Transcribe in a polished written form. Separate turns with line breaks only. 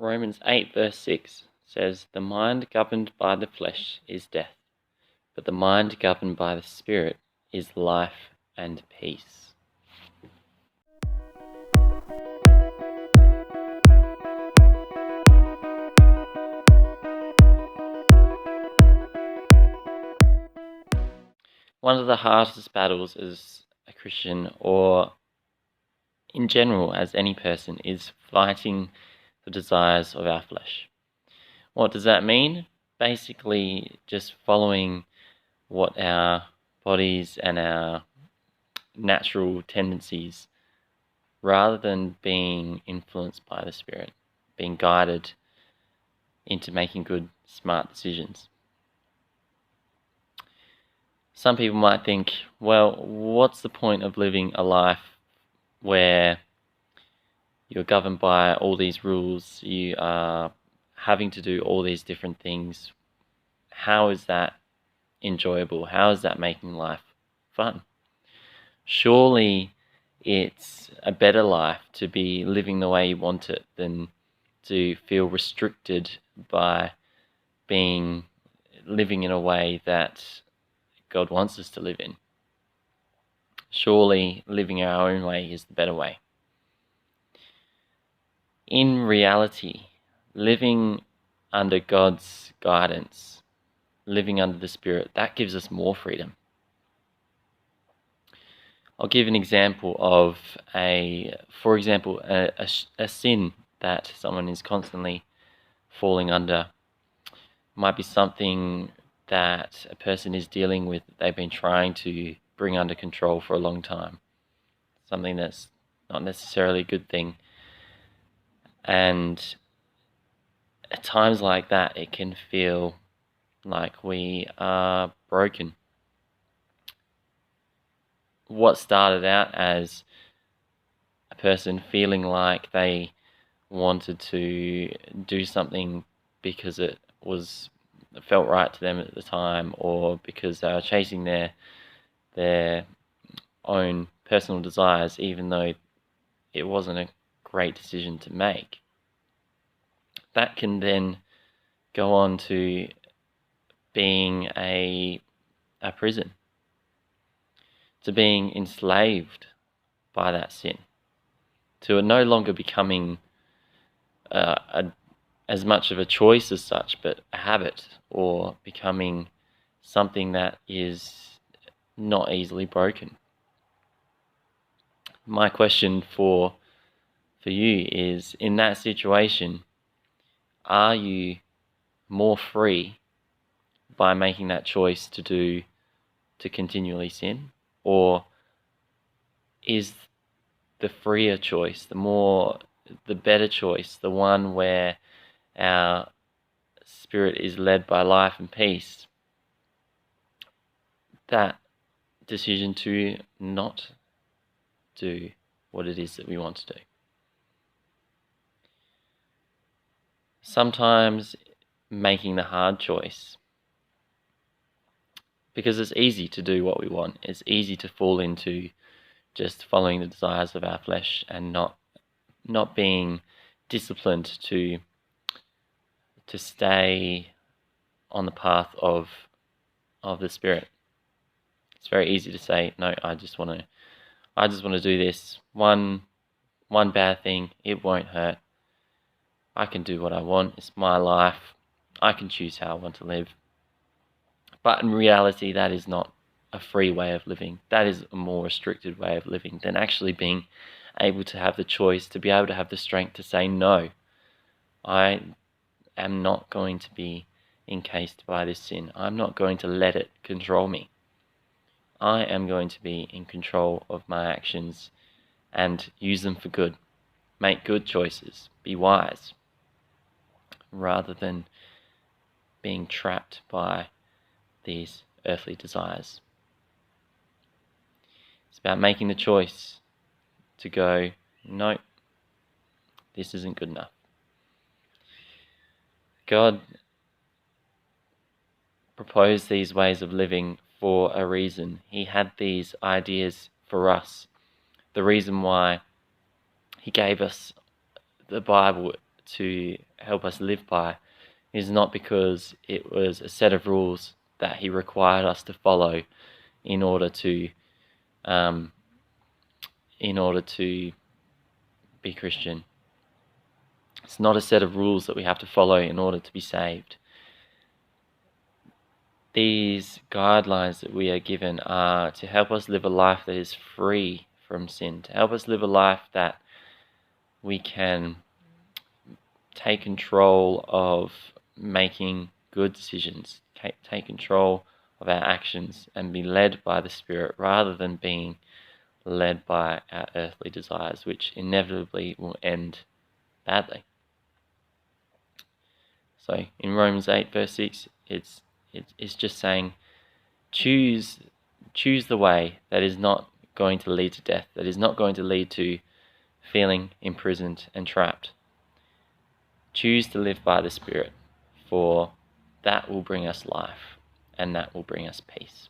Romans 8 verse 6 says, "The mind governed by the flesh is death, but the mind governed by the Spirit is life and peace." One of the hardest battles as a Christian, or in general as any person, is fighting the desires of our flesh. What does that mean? Basically, just following what our bodies and our natural tendencies, rather than being influenced by the Spirit, being guided into making good, smart decisions. Some people might think, well, what's the point of living a life where you're governed by all these rules, you are having to do all these different things? How is that enjoyable? How is that making life fun? Surely it's a better life to be living the way you want it than to feel restricted by living in a way that God wants us to live in. Surely living our own way is the better way. In reality, living under God's guidance, living under the Spirit, that gives us more freedom. I'll give an example of a sin that someone is constantly falling under. It might be something that a person is dealing with, they've been trying to bring under control for a long time. Something that's not necessarily a good thing. And at times like that, it can feel like we are broken. What started out as a person feeling like they wanted to do something because it felt right to them at the time, or because they were chasing their own personal desires, even though it wasn't a great decision to make. That can then go on to being a prison, to being enslaved by that sin, to it no longer becoming as much of a choice as such, but a habit, or becoming something that is not easily broken. My question for you is, in that situation, are you more free by making that choice to continually sin? Or is the freer choice, the better choice, the one where our spirit is led by life and peace, that decision to not do what it is that we want to do? Sometimes making the hard choice, because it's easy to do what we want. It's easy to fall into just following the desires of our flesh and not being disciplined to stay on the path of the Spirit. It's very easy to say, no, I just want to do this one bad thing. It won't hurt. I can do what I want. It's my life. I can choose how I want to live. But in reality, that is not a free way of living. That is a more restricted way of living than actually being able to have the choice, to be able to have the strength to say, no, I am not going to be encased by this sin. I'm not going to let it control me. I am going to be in control of my actions and use them for good. Make good choices. Be wise. Rather than being trapped by these earthly desires. It's about making the choice to go, no, this isn't good enough. God proposed these ways of living for a reason. He had these ideas for us. The reason why He gave us the Bible to help us live by is not because it was a set of rules that he required us to follow in order to be Christian. It's not a set of rules that we have to follow in order to be saved. These guidelines that we are given are to help us live a life that is free from sin, to help us live a life that we can take control of making good decisions, take control of our actions and be led by the Spirit rather than being led by our earthly desires, which inevitably will end badly. So in Romans 8 verse 6, it's just saying, choose the way that is not going to lead to death, that is not going to lead to feeling imprisoned and trapped. Choose to live by the Spirit, for that will bring us life and that will bring us peace.